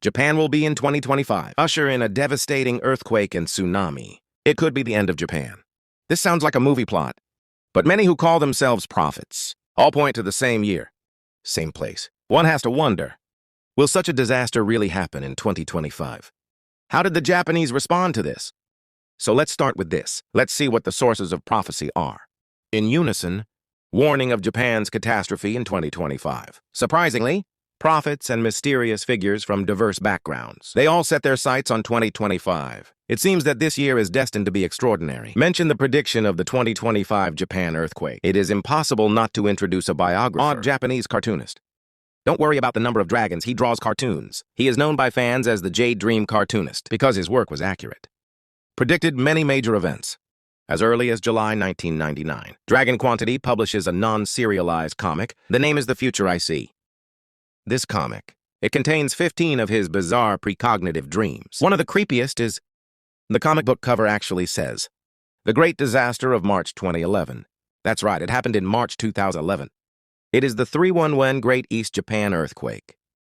Japan will be in 2025. Usher in a devastating earthquake and tsunami. It could be the end of Japan. This sounds like a movie plot. But many who call themselves prophets all point to the same year, same place. One has to wonder, will such a disaster really happen in 2025? How did the Japanese respond to this? So let's start with this. Let's see what the sources of prophecy are. In unison, warning of Japan's catastrophe in 2025. Surprisingly, prophets and mysterious figures from diverse backgrounds. They all set their sights on 2025. It seems that this year is destined to be extraordinary. Mention the prediction of the 2025 Japan earthquake. It is impossible not to introduce a biographer. Odd Japanese cartoonist. Don't worry about the number of dragons, he draws cartoons. He is known by fans as the Jade Dream cartoonist because his work was accurate. Predicted many major events. As early as July 1999, Dragon Quantity publishes a non-serialized comic. The name is The Future I See. This comic, it contains 15 of his bizarre precognitive dreams. One of the creepiest is, the comic book cover actually says, The Great Disaster of March 2011. That's right, it happened in March 2011. It is the 311 Great East Japan earthquake,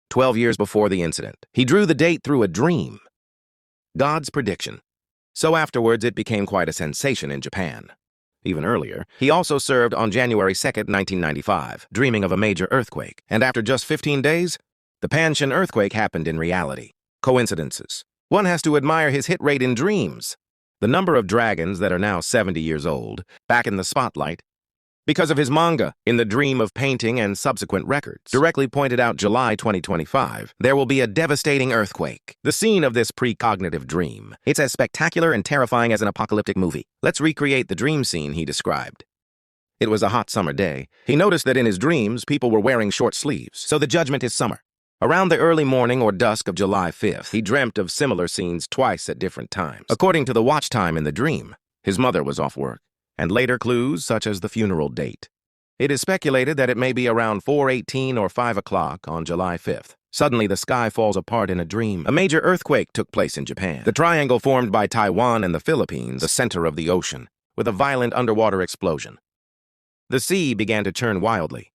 12 years before the incident. He drew the date through a dream. God's prediction. So afterwards, it became quite a sensation in Japan. Even earlier, he also served on January 2, 1995, dreaming of a major earthquake. And after just 15 days, the Panshin earthquake happened in reality. Coincidences. One has to admire his hit rate in dreams. The number of dragons that are now 70 years old, back in the spotlight, because of his manga, In the Dream of Painting and Subsequent Records, directly pointed out July 2025, there will be a devastating earthquake. The scene of this precognitive dream. It's as spectacular and terrifying as an apocalyptic movie. Let's recreate the dream scene he described. It was a hot summer day. He noticed that in his dreams, people were wearing short sleeves, so the judgment is summer. Around the early morning or dusk of July 5th, he dreamt of similar scenes twice at different times. According to the watch time in the dream, his mother was off work, and later clues such as the funeral date. It is speculated that it may be around 4:18 or 5 o'clock on July 5th. Suddenly, the sky falls apart in a dream. A major earthquake took place in Japan. The triangle formed by Taiwan and the Philippines, the center of the ocean, with a violent underwater explosion. The sea began to churn wildly,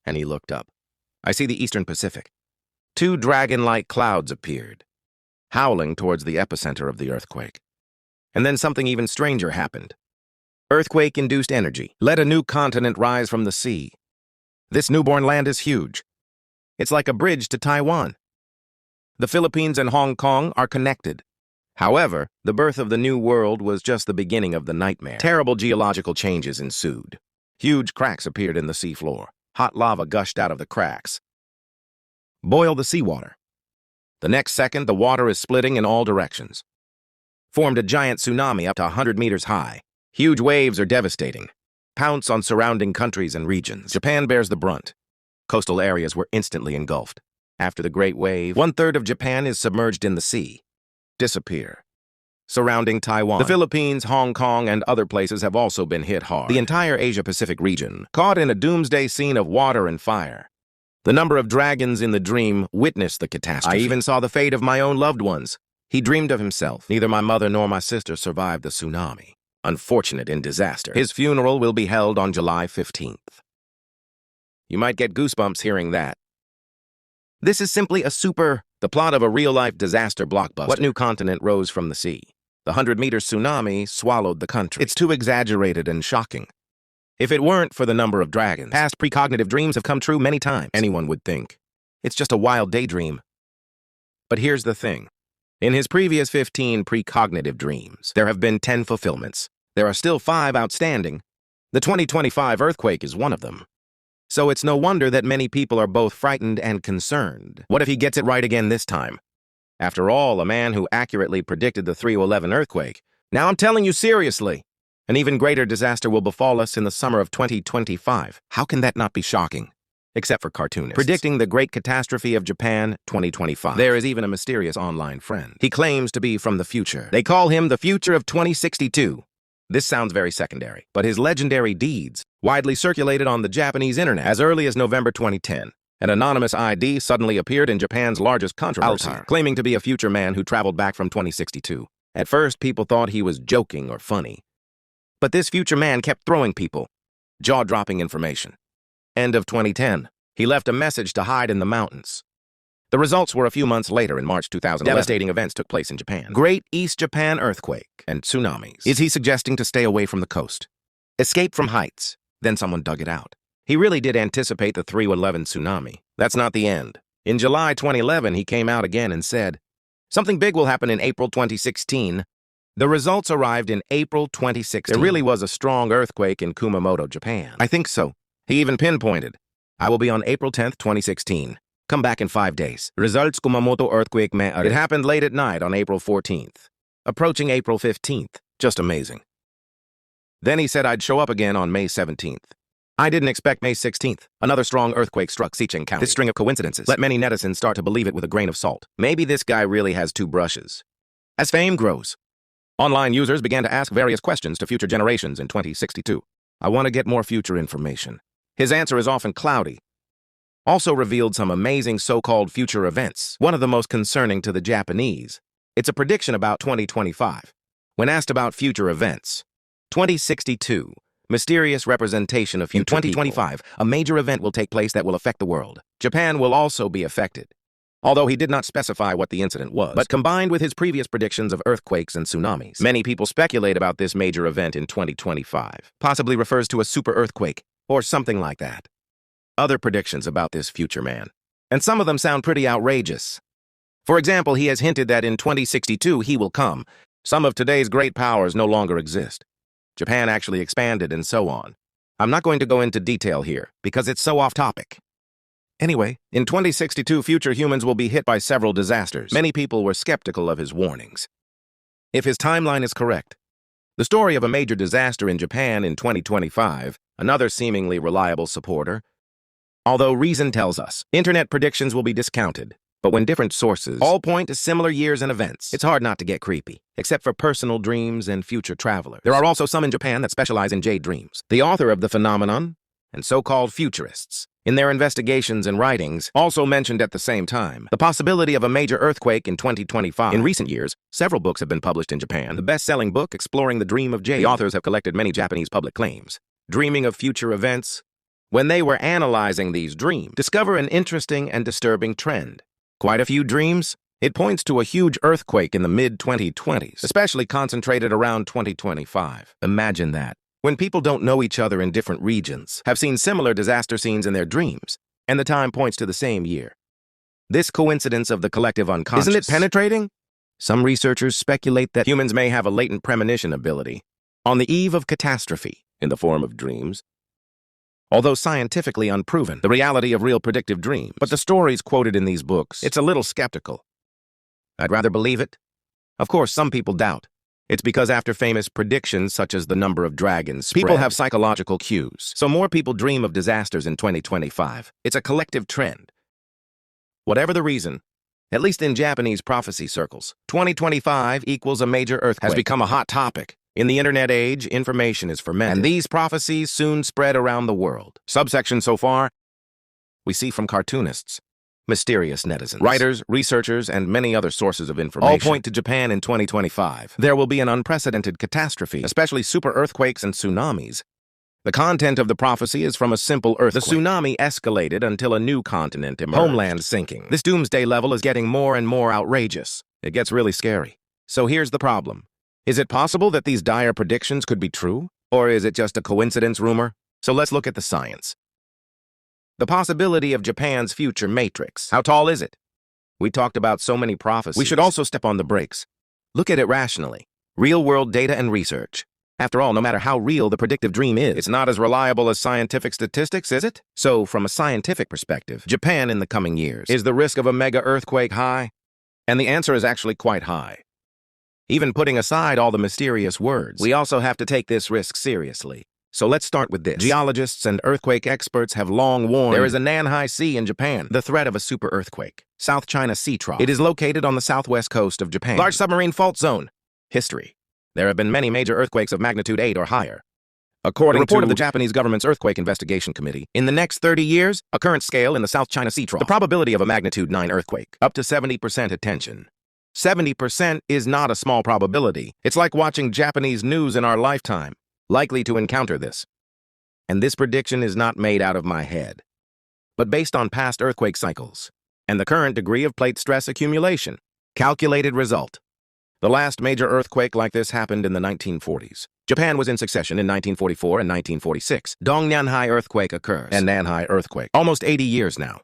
and he looked up. I see the Eastern Pacific. 2 dragon-like clouds appeared, howling towards the epicenter of the earthquake. And then something even stranger happened. Earthquake-induced energy let a new continent rise from the sea. This newborn land is huge. It's like a bridge to Taiwan. The Philippines and Hong Kong are connected. However, the birth of the new world was just the beginning of the nightmare. Terrible geological changes ensued. Huge cracks appeared in the seafloor. Hot lava gushed out of the cracks. Boil the seawater. The next second, the water is splitting in all directions. Formed a giant tsunami up to 100 meters high. Huge waves are devastating. Pounce on surrounding countries and regions. Japan bears the brunt. Coastal areas were instantly engulfed. After the Great Wave, 1/3 of Japan is submerged in the sea. Disappear. Surrounding Taiwan, the Philippines, Hong Kong, and other places have also been hit hard. The entire Asia-Pacific region, caught in a doomsday scene of water and fire. The number of dragons in the dream witnessed the catastrophe. I even saw the fate of my own loved ones. He dreamed of himself. Neither my mother nor my sister survived the tsunami. Unfortunate in disaster. His funeral will be held on July 15th. You might get goosebumps hearing that. This is simply the plot of a real-life disaster blockbuster. What new continent rose from the sea? The 100-meter tsunami swallowed the country. It's too exaggerated and shocking. If it weren't for the number of dragons, past precognitive dreams have come true many times. Anyone would think it's just a wild daydream. But here's the thing. In his previous 15 precognitive dreams, there have been 10 fulfillments. There are still 5 outstanding. The 2025 earthquake is one of them. So it's no wonder that many people are both frightened and concerned. What if he gets it right again this time? After all, a man who accurately predicted the 311 earthquake. Now I'm telling you seriously, an even greater disaster will befall us in the summer of 2025. How can that not be shocking? Except for cartoonists. Predicting the great catastrophe of Japan 2025. There is even a mysterious online friend. He claims to be from the future. They call him the future of 2062. This sounds very secondary, but his legendary deeds widely circulated on the Japanese internet. As early as November 2010, an anonymous ID suddenly appeared in Japan's largest controversy, claiming to be a future man who traveled back from 2062. At first, people thought he was joking or funny. But this future man kept throwing people jaw-dropping information. End of 2010, he left a message to hide in the mountains. The results were a few months later in March 2011. Devastating events took place in Japan. Great East Japan earthquake and tsunamis. Is he suggesting to stay away from the coast? Escape from heights. Then someone dug it out. He really did anticipate the 3/11 tsunami. That's not the end. In July 2011, he came out again and said, something big will happen in April 2016. The results arrived in April 2016. There really was a strong earthquake in Kumamoto, Japan. I think so. He even pinpointed, I will be on April 10th, 2016. Come back in 5 days. Results Kumamoto earthquake may. It happened late at night on April 14th. Approaching April 15th. Just amazing. Then he said I'd show up again on May 17th. I didn't expect May 16th. Another strong earthquake struck Sichuan County. This string of coincidences let many netizens start to believe it with a grain of salt. Maybe this guy really has two brushes. As fame grows, online users began to ask various questions to future generations in 2062. I want to get more future information. His answer is often cloudy. Also revealed some amazing so-called future events, one of the most concerning to the Japanese. It's a prediction about 2025. When asked about future events, 2062, mysterious representation of future. In 2025, a major event will take place that will affect the world. Japan will also be affected. Although he did not specify what the incident was, but combined with his previous predictions of earthquakes and tsunamis, many people speculate about this major event in 2025. Possibly refers to a super earthquake or something like that. Other predictions about this future man, and some of them sound pretty outrageous. For example, he has hinted that in 2062 he will come. Some of today's great powers no longer exist. Japan actually expanded and so on. I'm not going to go into detail here because it's so off topic. Anyway, in 2062 future humans will be hit by several disasters. Many people were skeptical of his warnings. If his timeline is correct, the story of a major disaster in Japan in 2025, another seemingly reliable supporter. Although reason tells us, internet predictions will be discounted, but when different sources all point to similar years and events, it's hard not to get creepy, except for personal dreams and future travelers. There are also some in Japan that specialize in jade dreams. The author of the phenomenon, and so-called futurists, in their investigations and writings, also mentioned at the same time the possibility of a major earthquake in 2025. In recent years, several books have been published in Japan. The best-selling book, Exploring the Dream of Jade, the authors have collected many Japanese public claims, dreaming of future events. When they were analyzing these dreams, discover an interesting and disturbing trend. Quite a few dreams. It points to a huge earthquake in the mid-2020s, especially concentrated around 2025. Imagine that. When people don't know each other in different regions, have seen similar disaster scenes in their dreams, and the time points to the same year. This coincidence of the collective unconscious. Isn't it penetrating? Some researchers speculate that humans may have a latent premonition ability on the eve of catastrophe in the form of dreams. Although scientifically unproven, the reality of real predictive dreams, but the stories quoted in these books, it's a little skeptical. I'd rather believe it. Of course, some people doubt. It's because after famous predictions such as the number of dragons spread, people have psychological cues. So more people dream of disasters in 2025. It's a collective trend. Whatever the reason, at least in Japanese prophecy circles, 2025 equals a major earthquake has become a hot topic. In the internet age, information is fermented, and these prophecies soon spread around the world. Subsection so far, we see from cartoonists, mysterious netizens, writers, researchers, and many other sources of information all point to Japan in 2025. There will be an unprecedented catastrophe, especially super earthquakes and tsunamis. The content of the prophecy is from a simple earthquake. The tsunami escalated until a new continent emerged. Homeland sinking. This doomsday level is getting more and more outrageous. It gets really scary. So here's the problem. Is it possible that these dire predictions could be true? Or is it just a coincidence rumor? So let's look at the science. The possibility of Japan's future matrix. How tall is it? We talked about so many prophecies. We should also step on the brakes. Look at it rationally. Real-world data and research. After all, no matter how real the predictive dream is, it's not as reliable as scientific statistics, is it? So, from a scientific perspective, Japan in the coming years, is the risk of a mega earthquake high? And the answer is actually quite high. Even putting aside all the mysterious words, we also have to take this risk seriously. So let's start with this. Geologists and earthquake experts have long warned there is a Nanhai Sea in Japan, the threat of a super earthquake. South China Sea Trough. It is located on the southwest coast of Japan. Large submarine fault zone. History. There have been many major earthquakes of magnitude 8 or higher. According to the report of the Japanese government's Earthquake Investigation Committee, in the next 30 years, a current scale in the South China Sea Trough, the probability of a magnitude 9 earthquake, up to 70% attention. 70% is not a small probability. It's like watching Japanese news in our lifetime, likely to encounter this. And this prediction is not made out of my head, but based on past earthquake cycles and the current degree of plate stress accumulation. Calculated result. The last major earthquake like this happened in the 1940s. Japan was in succession in 1944 and 1946. Dongnanhai earthquake occurs, and Nanhai earthquake. Almost 80 years now.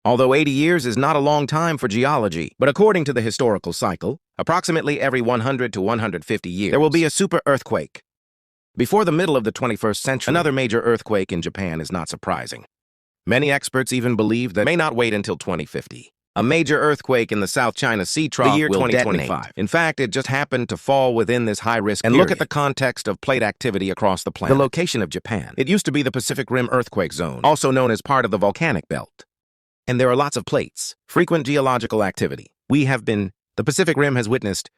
Although 80 years is not a long time for geology, but according to the historical cycle, approximately every 100 to 150 years, there will be a super earthquake. Before the middle of the 21st century, another major earthquake in Japan is not surprising. Many experts even believe that it may not wait until 2050. A major earthquake in the South China Sea trough will 2025. Detonate. In fact, it just happened to fall within this high-risk period. And look at the context of plate activity across the planet. The location of Japan. It used to be the Pacific Rim earthquake zone, also known as part of the volcanic belt. And there are lots of plates, frequent geological activity. The Pacific Rim has witnessed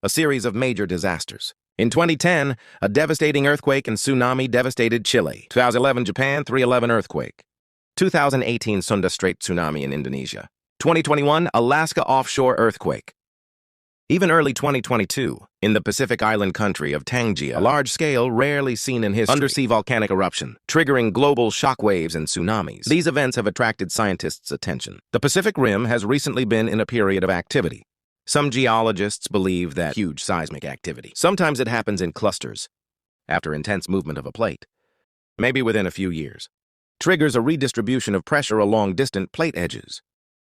a series of major disasters. In 2010, a devastating earthquake and tsunami devastated Chile. 2011, Japan 311 earthquake. 2018, Sunda Strait tsunami in Indonesia. 2021, Alaska offshore earthquake. Even early 2022, in the Pacific island country of Tangier, a large-scale, rarely seen in history, undersea volcanic eruption, triggering global shockwaves and tsunamis. These events have attracted scientists' attention. The Pacific Rim has recently been in a period of activity. Some geologists believe that huge seismic activity. Sometimes it happens in clusters, after intense movement of a plate, maybe within a few years, triggers a redistribution of pressure along distant plate edges,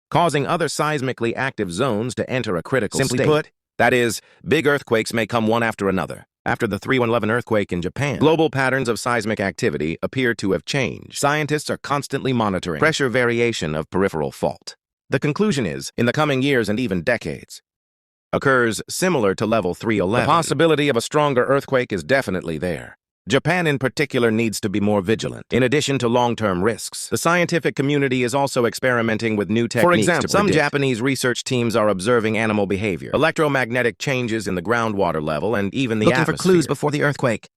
causing other seismically active zones to enter a critical state. Simply put, that is, big earthquakes may come one after another. After the 311 earthquake in Japan, global patterns of seismic activity appear to have changed. Scientists are constantly monitoring pressure variation of peripheral fault. The conclusion is, in the coming years and even decades, occurs similar to level 311. The possibility of a stronger earthquake is definitely there. Japan in particular needs to be more vigilant. In addition to long-term risks, the scientific community is also experimenting with new techniques. For example, some Japanese research teams are observing animal behavior, electromagnetic changes in the groundwater level, and even the atmosphere. Looking for clues before the earthquake.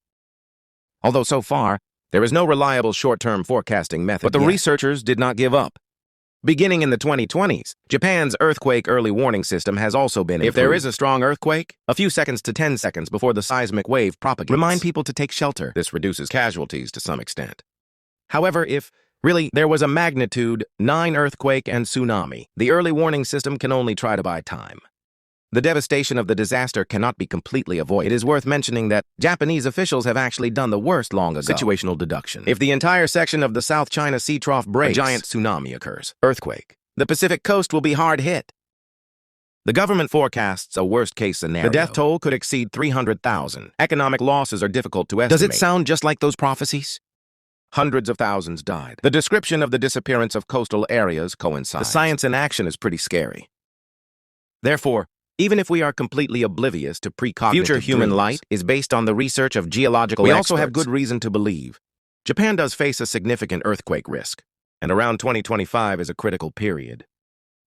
Although so far, there is no reliable short-term forecasting method. But the researchers did not give up. Beginning in the 2020s, Japan's earthquake early warning system has also been improved. If there is a strong earthquake, a few seconds to 10 seconds before the seismic wave propagates, remind people to take shelter. This reduces casualties to some extent. However, if there was a magnitude 9 earthquake and tsunami, the early warning system can only try to buy time. The devastation of the disaster cannot be completely avoided. It is worth mentioning that Japanese officials have actually done the worst long ago. Situational deduction. If the entire section of the South China Sea trough breaks, a giant tsunami occurs. Earthquake. The Pacific coast will be hard hit. The government forecasts a worst-case scenario. The death toll could exceed 300,000. Economic losses are difficult to estimate. Does it sound just like those prophecies? Hundreds of thousands died. The description of the disappearance of coastal areas coincides. The science in action is pretty scary. Therefore, even if we are completely oblivious to precognitive future human light is based on the research of geological experts. We also have good reason to believe Japan does face a significant earthquake risk, and around 2025 is a critical period.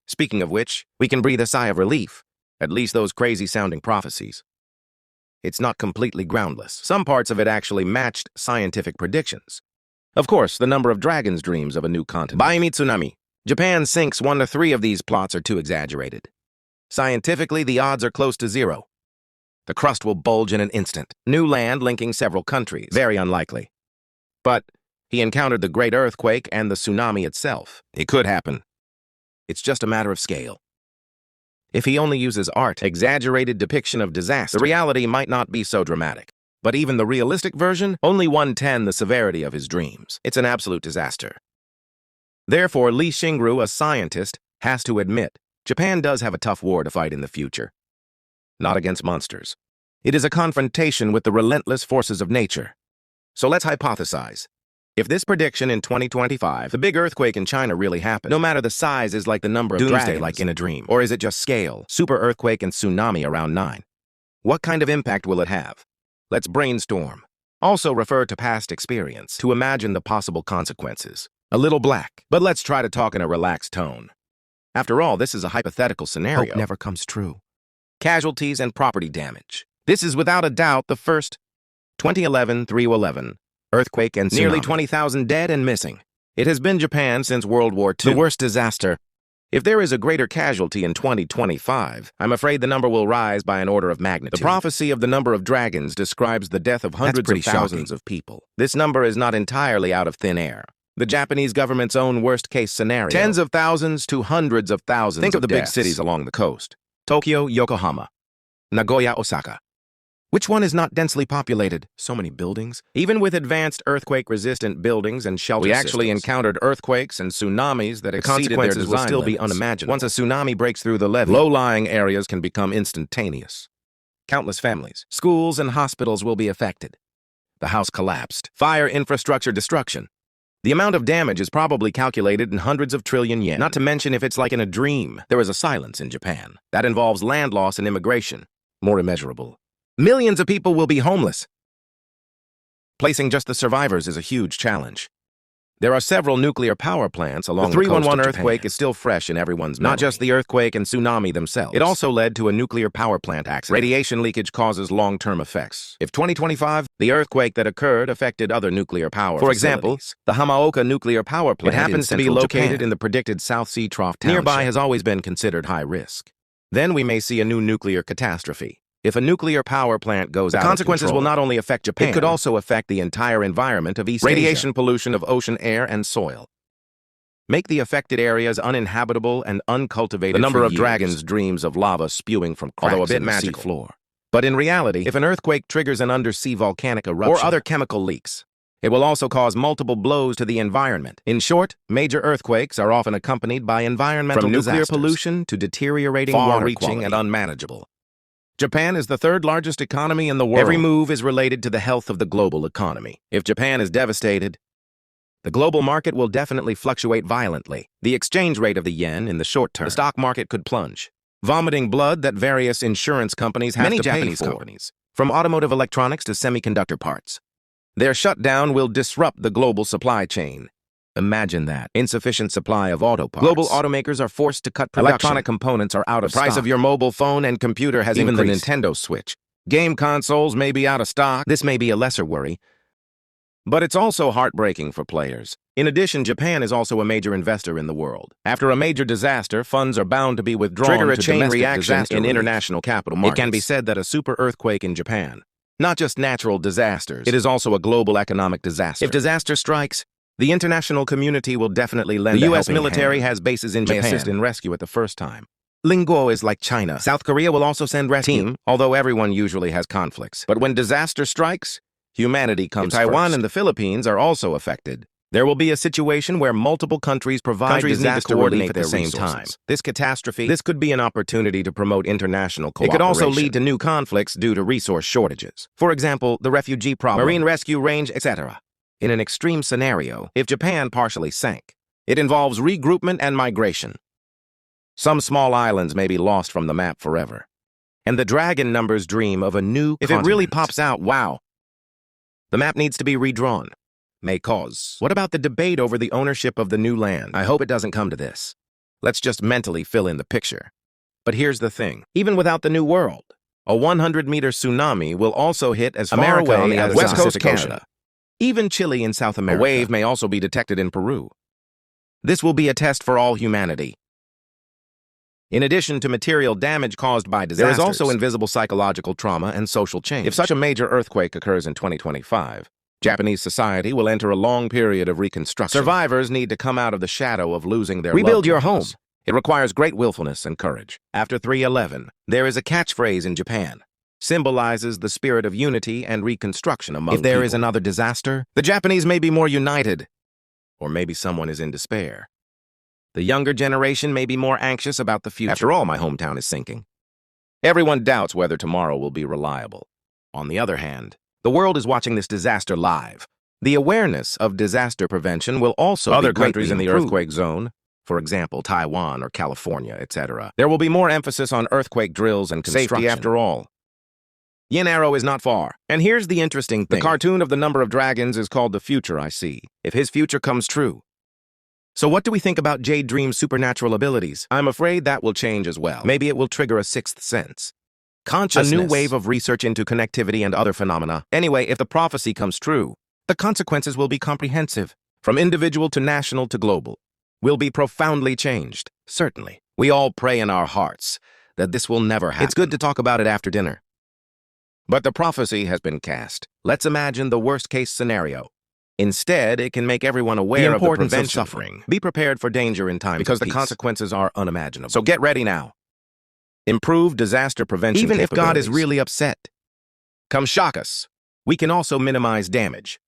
Speaking of which, we can breathe a sigh of relief, at least those crazy-sounding prophecies. It's not completely groundless. Some parts of it actually matched scientific predictions. Of course, the number of dragons dreams of a new continent. Baimi tsunami. Japan sinks 1 to 3 of these plots are too exaggerated. Scientifically, the odds are close to 0. The crust will bulge in an instant. New land linking several countries. Very unlikely. But he encountered the great earthquake and the tsunami itself. It could happen. It's just a matter of scale. If he only uses art, exaggerated depiction of disaster, the reality might not be so dramatic. But even the realistic version, only 1/10 the severity of his dreams. It's an absolute disaster. Therefore, Li Xingru, a scientist, has to admit, Japan does have a tough war to fight in the future. Not against monsters. It is a confrontation with the relentless forces of nature. So let's hypothesize. If this prediction in 2025, the big earthquake in China really happened, no matter the size is like the number of doomsday dragons, like in a dream, or is it just scale, super earthquake and tsunami around 9? What kind of impact will it have? Let's brainstorm. Also refer to past experience to imagine the possible consequences. A little black, but let's try to talk in a relaxed tone. After all, this is a hypothetical scenario. Hope never comes true. Casualties and property damage. This is without a doubt the first 2011 311 earthquake and tsunami. Nearly 20,000 dead and missing. It has been Japan since World War II. The worst disaster. If there is a greater casualty in 2025, I'm afraid the number will rise by an order of magnitude. The prophecy of the number of dragons describes the death of hundreds of thousands of people. This number is not entirely out of thin air. The Japanese government's own worst-case scenario. Tens of thousands to hundreds of thousands. Think of the big cities along the coast. Tokyo, Yokohama, Nagoya, Osaka. Which one is not densely populated? So many buildings. Even with advanced earthquake-resistant buildings and shelter systems, we actually encountered earthquakes and tsunamis that exceeded their design limits. Will still be unimaginable. Once a tsunami breaks through the levee, low-lying areas can become instantaneous. Countless families, schools, and hospitals will be affected. The house collapsed. Fire infrastructure destruction. The amount of damage is probably calculated in hundreds of trillion yen. Not to mention if it's like in a dream. There is a silence in Japan. That involves land loss and immigration. More immeasurable. Millions of people will be homeless. Placing just the survivors is a huge challenge. There are several nuclear power plants along the coast of Japan. The 311 earthquake is still fresh in everyone's memory. Not just the earthquake and tsunami themselves. It also led to a nuclear power plant accident. Radiation leakage causes long-term effects. If 2025, the earthquake that occurred affected other nuclear power facilities. For example, the Hamaoka nuclear power plant happens to be located in the predicted South Sea Trough Township. Nearby has always been considered high risk. Then we may see a new nuclear catastrophe. If a nuclear power plant goes out of control, the consequences will not only affect Japan, it could also affect the entire environment of East Asia. Radiation pollution of ocean air and soil. Make the affected areas uninhabitable and uncultivated. The number of dragons dreams of lava spewing from cracks although a bit magic floor. But in reality, if an earthquake triggers an undersea volcanic eruption or other chemical leaks, it will also cause multiple blows to the environment. In short, major earthquakes are often accompanied by environmental disasters. From nuclear pollution to deteriorating water quality and unmanageable. Japan is the third largest economy in the world. Every move is related to the health of the global economy. If Japan is devastated, the global market will definitely fluctuate violently. The exchange rate of the yen in the short term, the stock market could plunge, vomiting blood that various insurance companies have to pay for. Many Japanese companies, from automotive electronics to semiconductor parts, their shutdown will disrupt the global supply chain. Imagine that. Insufficient supply of auto parts. Global automakers are forced to cut production. Electronic components are out of stock. The price of your mobile phone and computer has increased. Even the Nintendo Switch. Game consoles may be out of stock. This may be a lesser worry, but it's also heartbreaking for players. In addition, Japan is also a major investor in the world. After a major disaster, funds are bound to be withdrawn trigger a chain reaction in international capital markets. It can be said that a super earthquake in Japan, not just natural disasters, it is also a global economic disaster. If disaster strikes, the international community will definitely lend a helping hand. The U.S. military has bases in Japan. May assist in rescue at the first time. Linguo is like China. South Korea will also send rescue team, although everyone usually has conflicts. But when disaster strikes, humanity comes first. Taiwan and the Philippines are also affected. There will be a situation where multiple countries provide disaster relief at the same time. This catastrophe, this could be an opportunity to promote international cooperation. It could also lead to new conflicts due to resource shortages. For example, the refugee problem, marine rescue range, etc. In an extreme scenario, if Japan partially sank, it involves regroupment and migration. Some small islands may be lost from the map forever. And the dragon numbers dream of a new continent. If it really pops out, wow. The map needs to be redrawn. May cause. What about the debate over the ownership of the new land? I hope it doesn't come to this. Let's just mentally fill in the picture. But here's the thing. Even without the new world, a 100-meter tsunami will also hit as far away as West Coast Canada. Even Chile in South America. A wave may also be detected in Peru. This will be a test for all humanity. In addition to material damage caused by disasters, there is also invisible psychological trauma and social change. If such a major earthquake occurs in 2025, Japanese society will enter a long period of reconstruction. Survivors need to come out of the shadow of losing their Rebuild your home. It requires great willfulness and courage. After 3/11, there is a catchphrase in Japan. Symbolizes the spirit of unity and reconstruction among people. If there is another disaster, the Japanese may be more united, or maybe someone is in despair. The younger generation may be more anxious about the future. After all, my hometown is sinking. Everyone doubts whether tomorrow will be reliable. On the other hand, the world is watching this disaster live. The awareness of disaster prevention will also other countries in the earthquake zone, for example, Taiwan or California, etc. There will be more emphasis on earthquake drills and construction. Safety after all. Yin Arrow is not far. And here's the interesting thing. The cartoon of the number of dragons is called The Future I See. If his future comes true. So what do we think about Jade Dream's supernatural abilities? I'm afraid that will change as well. Maybe it will trigger a sixth sense. Consciousness. A new wave of research into connectivity and other phenomena. Anyway, if the prophecy comes true, the consequences will be comprehensive. From individual to national to global. Will be profoundly changed. Certainly. We all pray in our hearts that this will never happen. It's good to talk about it after dinner. But the prophecy has been cast. Let's imagine the worst-case scenario. Instead, it can make everyone aware of the importance of prevention. suffering. Be prepared for danger in time Because of the peace. consequences are unimaginable. So get ready now. Improve disaster prevention Even if God is capabilities. really upset, Come shock us. We can also minimize damage.